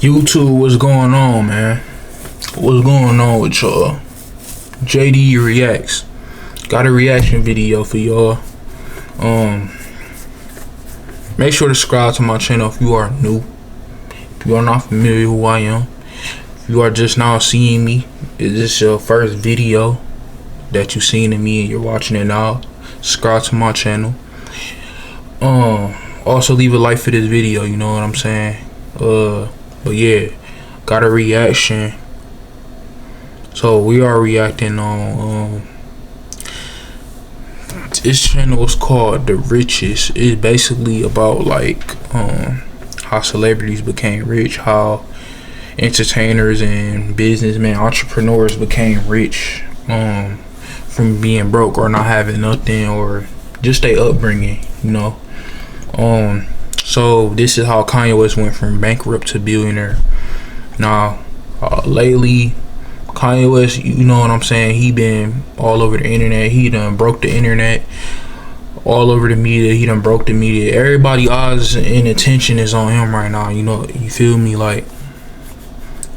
YouTube, what's going on, man? What's going on with y'all? JD Reacts. Got a reaction video for y'all. Make sure to subscribe to my channel if you are new. If you are not familiar with who I am. If you are just now seeing me, is this your first video that you've seen of me and you're watching it now? Subscribe to my channel. Also leave a like for this video, you know what I'm saying? But yeah, got a reaction. So we are reacting on this channel is called The Richest. It's basically about like how celebrities became rich, how entertainers and businessmen, entrepreneurs became rich from being broke or not having nothing, or just their upbringing, you know. So this is how Kanye West went from bankrupt to billionaire. Now, lately, Kanye West, you know what I'm saying, he been all over the internet. He done broke the internet, all over the media. He done broke the media. Everybody eyes and attention is on him right now, you know. You feel me? Like,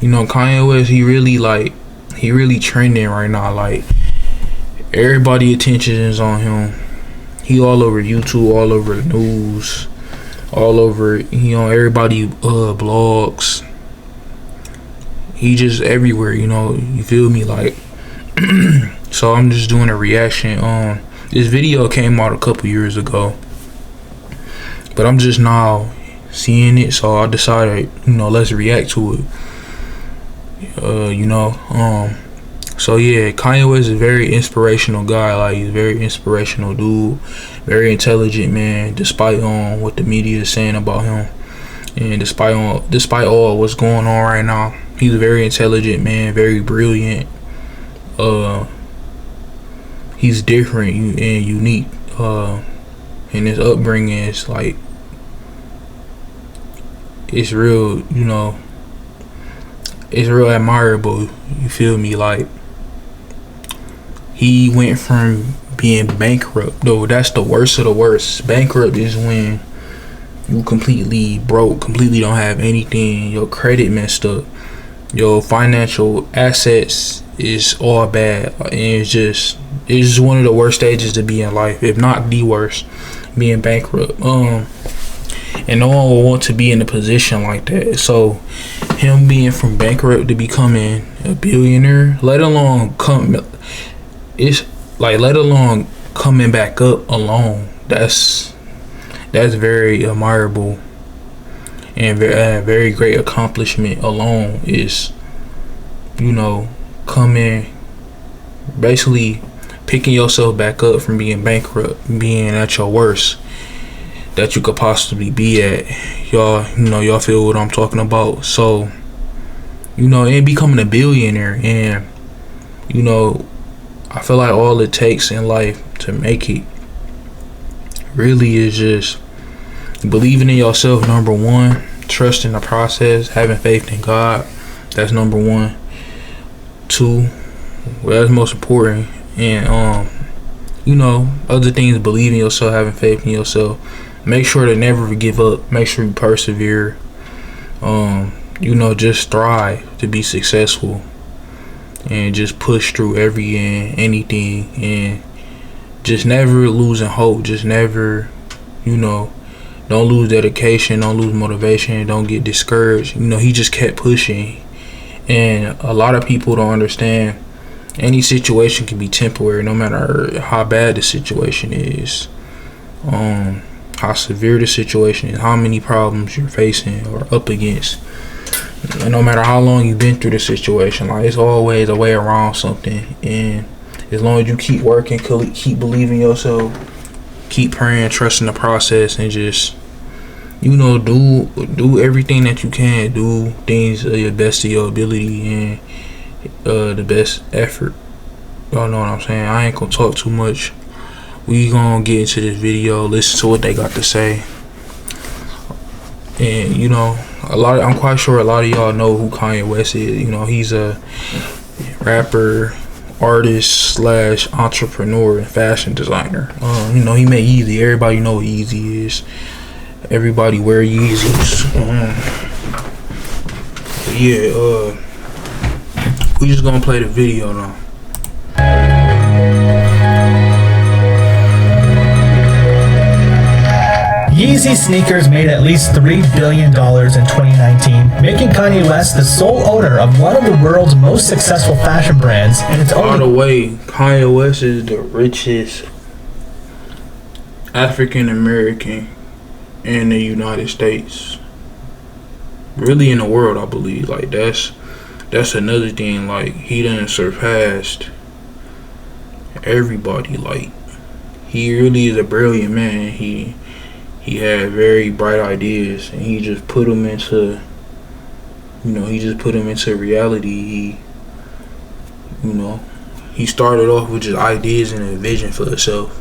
you know, Kanye West, he really trending right now. Like, everybody attention is on him. He all over YouTube, all over the news, all over, you know, everybody blogs. He just everywhere, you know, you feel me? Like, so I'm just doing a reaction. This video came out a couple years ago, but I'm just now seeing it, so I decided, you know, let's react to it. You know, so yeah, Kanye West is a very inspirational guy. Like, he's a very inspirational dude, very intelligent man, despite what the media is saying about him, and despite all what's going on right now. He's a very intelligent man, very brilliant. He's different and unique. And his upbringing is like, it's real, you know, it's real admirable. You feel me? Like, he went from being bankrupt, though that's the worst of the worst. Bankrupt is when you completely broke, completely don't have anything, your credit messed up, your financial assets is all bad, and it's just one of the worst stages to be in life, if not the worst, being bankrupt. And no one will want to be in a position like that. So him being from bankrupt to becoming a billionaire, let alone coming back up alone, that's very admirable. And very great accomplishment alone is, you know, basically picking yourself back up from being bankrupt, being at your worst that you could possibly be at. Y'all, you know, y'all feel what I'm talking about. So, you know, and becoming a billionaire, and, you know, I feel like all it takes in life to make it really is just believing in yourself, number one. Trusting the process, having faith in God, that's number one. Two, well, that's most important. And you know, other things, believe in yourself, having faith in yourself. Make sure to never give up. Make sure you persevere. You know, just strive to be successful, and just push through every and anything, and just never losing hope. Just never, you know, don't lose dedication, don't lose motivation, don't get discouraged. You know, he just kept pushing. And a lot of people don't understand, any situation can be temporary, no matter how bad the situation is, how severe the situation is, how many problems you're facing or up against. And no matter how long you've been through the situation, like, it's always a way around something. And as long as you keep working, keep believing yourself, keep praying, trusting the process, and just, you know, do everything that you can. Do things to your best of your ability, and the best effort. Y'all know what I'm saying? I ain't gonna talk too much. We gonna get into this video, listen to what they got to say. And, you know, I'm quite sure a lot of y'all know who Kanye West is. You know, he's a rapper, artist slash entrepreneur, and fashion designer. You know, he made Yeezy. Everybody know what Yeezy is. Everybody wear Yeezys. yeah, we just gonna play the video now. Yeezy sneakers made at least $3 billion in 2019, making Kanye West the sole owner of one of the world's most successful fashion brands, and it's only... By the way, Kanye West is the richest African American in the United States. Really in the world, I believe. Like, that's another thing. Like, he done surpassed everybody. Like, he really is a brilliant man. He had very bright ideas, and he just put them into, reality. He started off with just ideas and a vision for himself.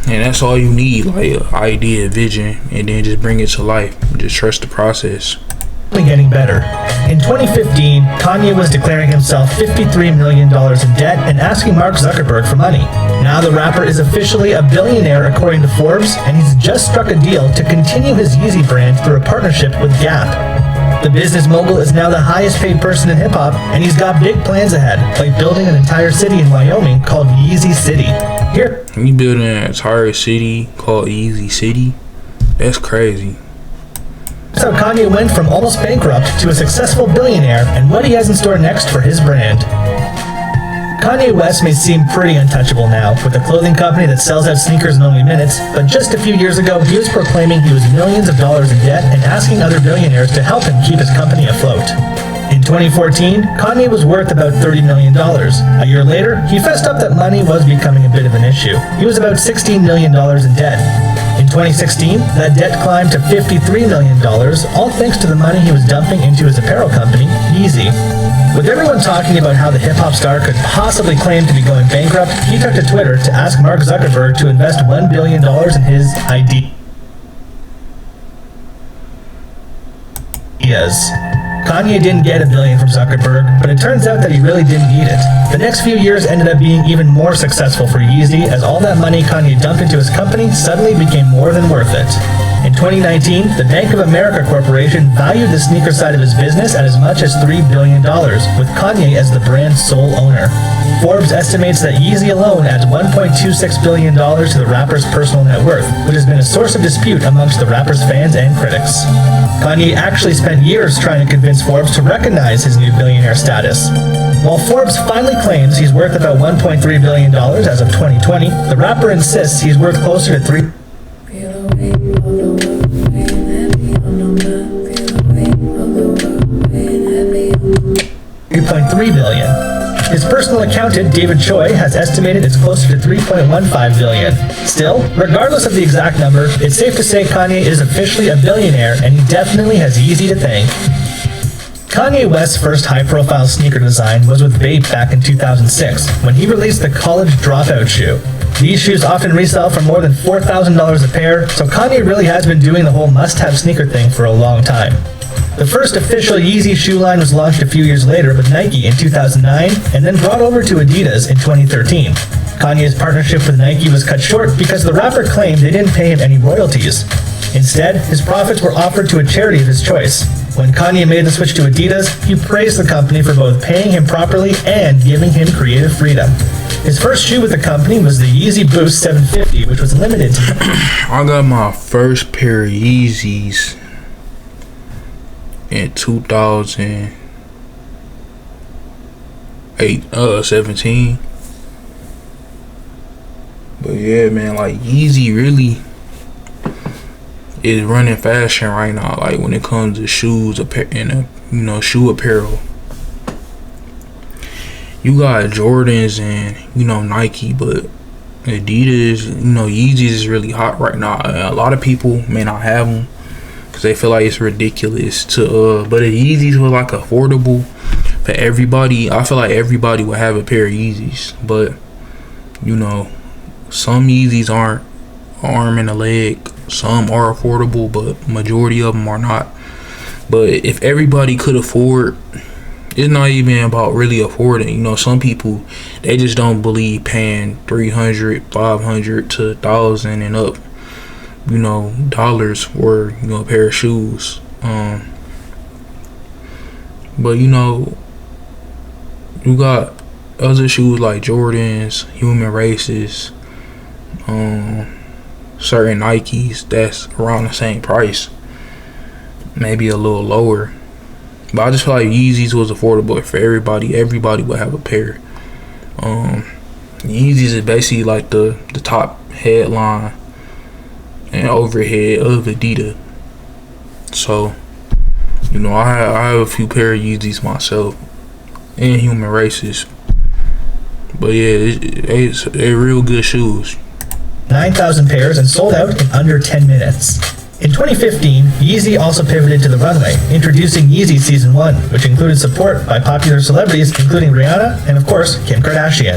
And that's all you need, like an idea, vision, and then just bring it to life. Just trust the process. Getting better. In 2015, Kanye was declaring himself $53 million in debt and asking Mark Zuckerberg for money. Now the rapper is officially a billionaire according to Forbes, and he's just struck a deal to continue his Yeezy brand through a partnership with Gap. The business mogul is now the highest paid person in hip-hop, and he's got big plans ahead, like building an entire city in Wyoming called Yeezy City. Here, you building an entire city called Yeezy City? That's crazy. That's how Kanye went from almost bankrupt to a successful billionaire, and what he has in store next for his brand. Kanye West may seem pretty untouchable now, with a clothing company that sells out sneakers in only minutes, but just a few years ago, he was proclaiming he was millions of dollars in debt and asking other billionaires to help him keep his company afloat. In 2014, Kanye was worth about $30 million. A year later, he fessed up that money was becoming a bit of an issue. He was about $16 million in debt. In 2016, that debt climbed to $53 million, all thanks to the money he was dumping into his apparel company, Yeezy. With everyone talking about how the hip-hop star could possibly claim to be going bankrupt, he took to Twitter to ask Mark Zuckerberg to invest $1 billion in his ideas. Kanye didn't get $1 billion from Zuckerberg, but it turns out that he really didn't need it. The next few years ended up being even more successful for Yeezy, as all that money Kanye dumped into his company suddenly became more than worth it. In 2019, the Bank of America Corporation valued the sneaker side of his business at as much as $3 billion, with Kanye as the brand's sole owner. Forbes estimates that Yeezy alone adds $1.26 billion to the rapper's personal net worth, which has been a source of dispute amongst the rapper's fans and critics. Kanye actually spent years trying to convince Forbes to recognize his new billionaire status. While Forbes finally claims he's worth about $1.3 billion as of 2020, the rapper insists he's worth closer to $3.3 billion. His personal accountant, David Choi, has estimated it's closer to $3.15 billion. Still, regardless of the exact number, it's safe to say Kanye is officially a billionaire, and he definitely has Yeezy to thank. Kanye West's first high-profile sneaker design was with Bape back in 2006, when he released the College Dropout shoe. These shoes often resell for more than $4,000 a pair, so Kanye really has been doing the whole must-have sneaker thing for a long time. The first official Yeezy shoe line was launched a few years later with Nike in 2009, and then brought over to Adidas in 2013. Kanye's partnership with Nike was cut short because the rapper claimed they didn't pay him any royalties. Instead, his profits were offered to a charity of his choice. When Kanye made the switch to Adidas, he praised the company for both paying him properly and giving him creative freedom. His first shoe with the company was the Yeezy Boost 750, which was limited to... I got my first pair of Yeezys in 2017. But yeah, man, like Yeezy really is running fashion right now. Like when it comes to shoes and shoe apparel. You got Jordans and Nike, but Adidas, Yeezys is really hot right now. A lot of people may not have them because they feel like it's ridiculous to but if Yeezys were like affordable for everybody, I feel like everybody would have a pair of Yeezys. But some Yeezys aren't arm and a leg, some are affordable, but majority of them are not. But if everybody could afford, it's not even about really affording. Some people, they just don't believe paying $300, $500 to $1,000 and up dollars for a pair of shoes. But you know, you got other shoes like Jordans, Human Races, certain Nikes that's around the same price, maybe a little lower. But I just feel like Yeezys was affordable for everybody. Everybody would have a pair. Yeezys is basically like the top headline and overhead of Adidas. So, you know, I have a few pair of Yeezys myself and Human Races. But yeah, they're real good shoes. 9,000 pairs and sold out in under 10 minutes. In 2015, Yeezy also pivoted to the runway, introducing Yeezy Season 1, which included support by popular celebrities including Rihanna and, of course, Kim Kardashian.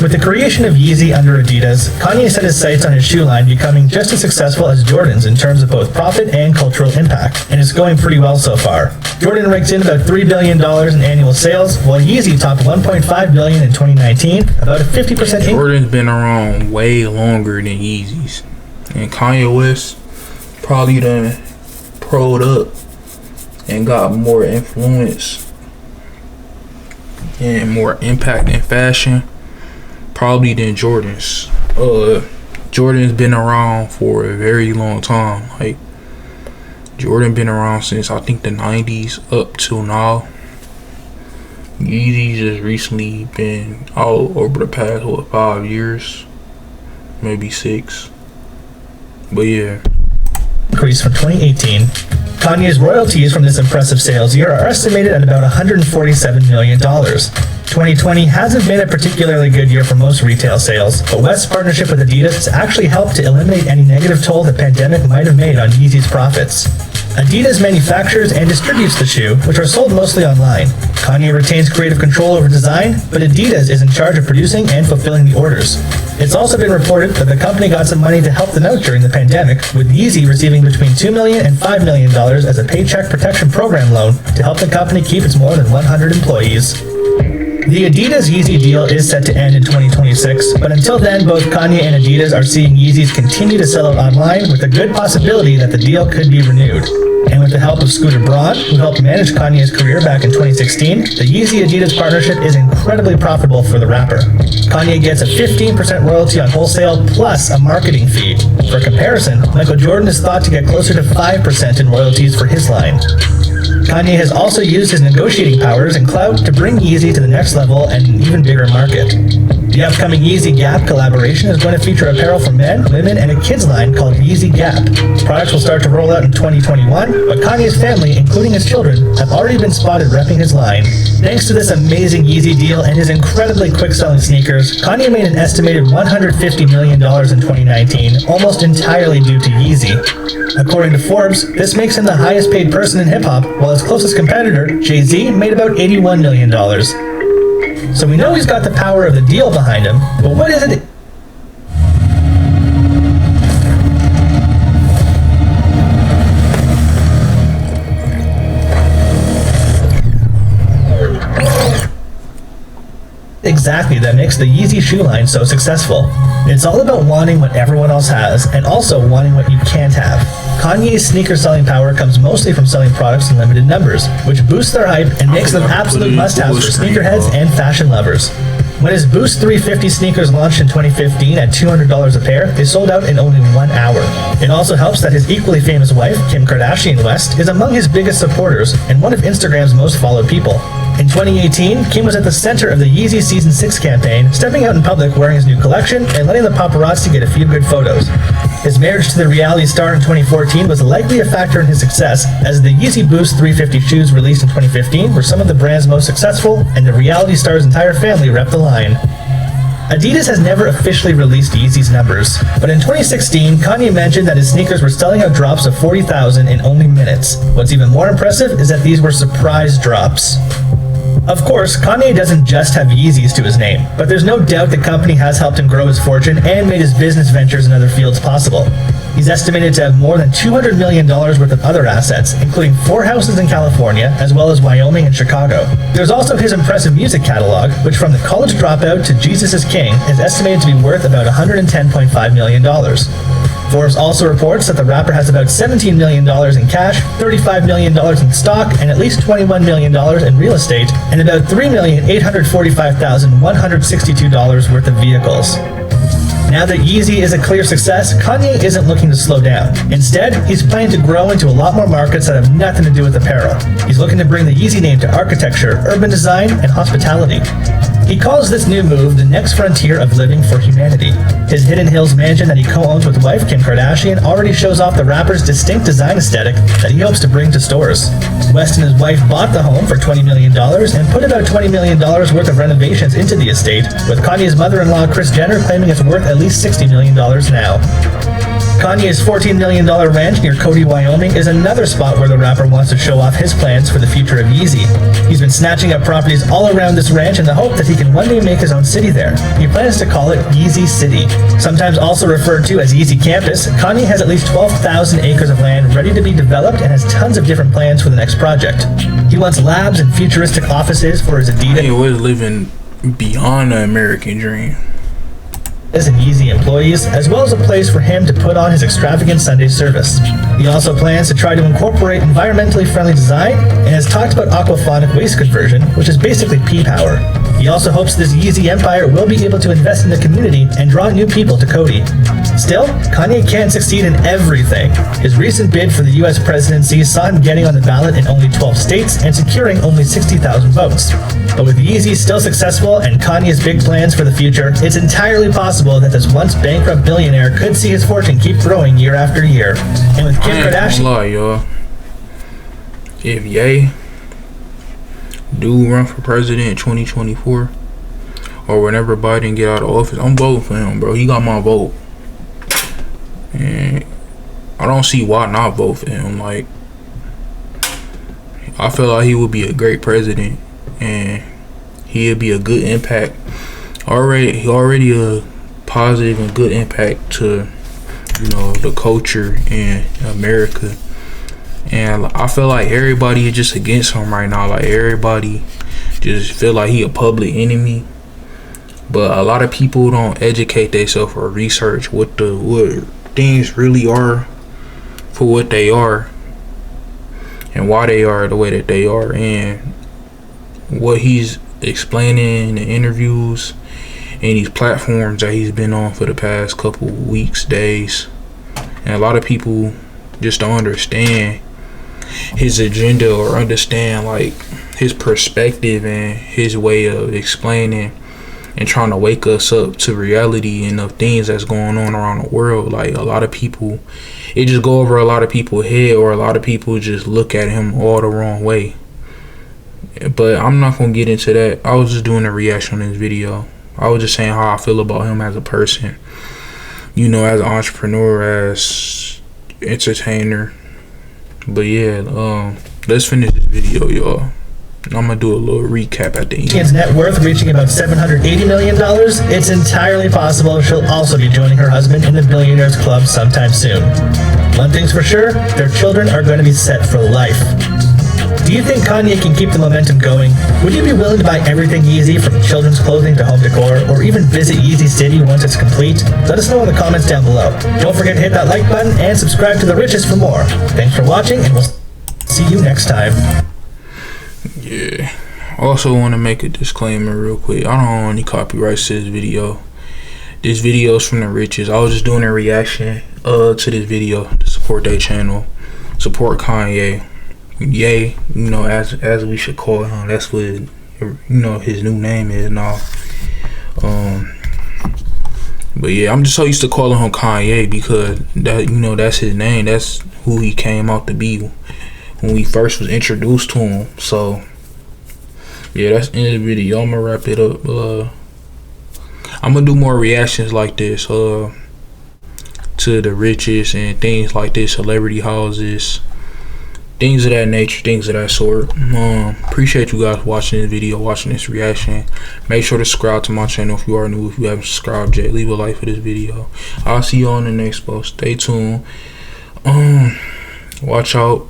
With the creation of Yeezy under Adidas, Kanye set his sights on his shoe line becoming just as successful as Jordan's in terms of both profit and cultural impact, and it's going pretty well so far. Jordan rakes in about $3 billion in annual sales, while Yeezy topped $1.5 billion in 2019, about a 50% increase. Jordan's been around way longer than Yeezys, and Kanye West probably done pro'd up and got more influence and more impact in fashion probably than Jordan's. Jordan's been around for a very long time. Like, Jordan been around since I think the 90s up till now. Yeezy's just recently been out over the past 5 years, maybe 6. But yeah. Increase from 2018. Kanye's royalties from this impressive sales year are estimated at about $147 million. 2020 hasn't been a particularly good year for most retail sales, but West's partnership with Adidas has actually helped to eliminate any negative toll the pandemic might have made on Yeezy's profits. Adidas manufactures and distributes the shoe, which are sold mostly online. Kanye retains creative control over design, but Adidas is in charge of producing and fulfilling the orders. It's also been reported that the company got some money to help them out during the pandemic, with Yeezy receiving between $2 million and $5 million as a Paycheck Protection Program loan to help the company keep its more than 100 employees. The Adidas Yeezy deal is set to end in 2026, but until then, both Kanye and Adidas are seeing Yeezys continue to sell out online, with a good possibility that the deal could be renewed. And with the help of Scooter Braun, who helped manage Kanye's career back in 2016, the Yeezy-Adidas partnership is incredibly profitable for the rapper. Kanye gets a 15% royalty on wholesale plus a marketing fee. For comparison, Michael Jordan is thought to get closer to 5% in royalties for his line. Kanye has also used his negotiating powers and clout to bring Yeezy to the next level and an even bigger market. The upcoming Yeezy Gap collaboration is going to feature apparel for men, women, and a kids line called Yeezy Gap. Products will start to roll out in 2021, but Kanye's family, including his children, have already been spotted repping his line. Thanks to this amazing Yeezy deal and his incredibly quick-selling sneakers, Kanye made an estimated $150 million in 2019, almost entirely due to Yeezy. According to Forbes, this makes him the highest-paid person in hip-hop, while his closest competitor, Jay-Z, made about $81 million. So we know he's got the power of the deal behind him, but what is it? Exactly that makes the Yeezy shoe line so successful. It's all about wanting what everyone else has, and also wanting what you can't have. Kanye's sneaker selling power comes mostly from selling products in limited numbers, which boosts their hype and makes them absolute must-haves for sneakerheads and fashion lovers. When his Boost 350 sneakers launched in 2015 at $200 a pair, they sold out in only 1 hour. It also helps that his equally famous wife, Kim Kardashian West, is among his biggest supporters and one of Instagram's most followed people. In 2018, Kim was at the center of the Yeezy Season 6 campaign, stepping out in public wearing his new collection and letting the paparazzi get a few good photos. His marriage to the reality star in 2014 was likely a factor in his success, as the Yeezy Boost 350 shoes released in 2015 were some of the brand's most successful, and the reality star's entire family repped the line. Adidas has never officially released Yeezy's numbers, but in 2016, Kanye mentioned that his sneakers were selling out drops of 40,000 in only minutes. What's even more impressive is that these were surprise drops. Of course, Kanye doesn't just have Yeezys to his name, but there's no doubt the company has helped him grow his fortune and made his business ventures in other fields possible. He's estimated to have more than $200 million worth of other assets, including 4 houses in California, as well as Wyoming and Chicago. There's also his impressive music catalog, which from The College Dropout to Jesus is King is estimated to be worth about $110.5 million. Forbes also reports that the rapper has about $17 million in cash, $35 million in stock, and at least $21 million in real estate, and about $3,845,162 worth of vehicles. Now that Yeezy is a clear success, Kanye isn't looking to slow down. Instead, he's planning to grow into a lot more markets that have nothing to do with apparel. He's looking to bring the Yeezy name to architecture, urban design, and hospitality. He calls this new move the next frontier of living for humanity. His Hidden Hills mansion that he co-owns with wife Kim Kardashian already shows off the rapper's distinct design aesthetic that he hopes to bring to stores. West and his wife bought the home for $20 million and put about $20 million worth of renovations into the estate, with Kanye's mother-in-law Kris Jenner claiming it's worth at least $60 million now. Kanye's $14 million ranch near Cody, Wyoming is another spot where the rapper wants to show off his plans for the future of Yeezy. He's been snatching up properties all around this ranch in the hope that he can one day make his own city there. He plans to call it Yeezy City. Sometimes also referred to as Yeezy Campus, Kanye has at least 12,000 acres of land ready to be developed and has tons of different plans for the next project. He wants labs and futuristic offices for his Adidas. Kanye was living beyond the American dream. And Yeezy employees, as well as a place for him to put on his extravagant Sunday service. He also plans to try to incorporate environmentally friendly design and has talked about aquaponic waste conversion, which is basically pea power. He also hopes this Yeezy empire will be able to invest in the community and draw new people to Cody. Still, Kanye can't succeed in everything. His recent bid for the US presidency saw him getting on the ballot in only 12 states and securing only 60,000 votes. But with Yeezy still successful and Kanye's big plans for the future, it's entirely possible that this once bankrupt billionaire could see his fortune keep growing year after year. And with Kim Kardashian... lie, y'all. If Ye do run for president in 2024, or whenever Biden get out of office, I'm voting for him, bro. He got my vote. And I don't see why not vote for him. Like, I feel like he would be a great president, and he'd be a good impact. He already a positive and good impact to, you know, the culture in America. And I feel like everybody is just against him right now. Like, everybody just feel like he a public enemy. But a lot of people don't educate themselves or research what things really are for what they are and why they are the way that they are, and what he's explaining in the interviews and these platforms that he's been on for the past couple weeks, days. And a lot of people just don't understand his agenda or understand like his perspective and his way of explaining and trying to wake us up to reality and of things that's going on around the world. Like, a lot of people, it just go over a lot of people's head, or a lot of people just look at him all the wrong way. But I'm not gonna get into that. I was just doing a reaction on this video. I was just saying how I feel about him as a person, you know, as an entrepreneur, as entertainer. But yeah, let's finish this video, y'all. I'm gonna do a little recap at the end. His net worth reaching about $780 million, it's entirely possible she'll also be joining her husband in the Billionaires Club sometime soon. One thing's for sure, their children are going to be set for life. Do you think Kanye can keep the momentum going? Would you be willing to buy everything Yeezy, from children's clothing to home decor, or even visit Yeezy City once it's complete? Let us know in the comments down below. Don't forget to hit that like button and subscribe to The Richest for more. Thanks for watching, and we'll see you next time. Yeah. Also want to make a disclaimer real quick. I don't own any copyrights to this video. This video is from The Richest. I was just doing a reaction to this video to support their channel. Support Kanye. Yay, you know, as we should call him. That's what, you know, his new name is now. But yeah, I'm just so used to calling him Kanye because that, you know, that's his name. That's who he came out to be when we first was introduced to him. So yeah, that's the end of the video. I'm gonna wrap it up. I'm gonna do more reactions like this to The Richest and things like this, celebrity houses, things of that nature, things of that sort. Appreciate you guys watching this video, watching this reaction. Make sure to subscribe to my channel if you are new. If you haven't subscribed yet, leave a like for this video. I'll see you on the next post. Stay tuned. Watch out.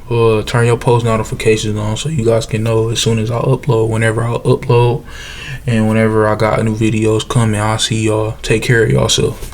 Turn your post notifications on so you guys can know as soon as I upload, whenever I upload, and whenever I got new videos coming. I'll see y'all. Take care of yourself.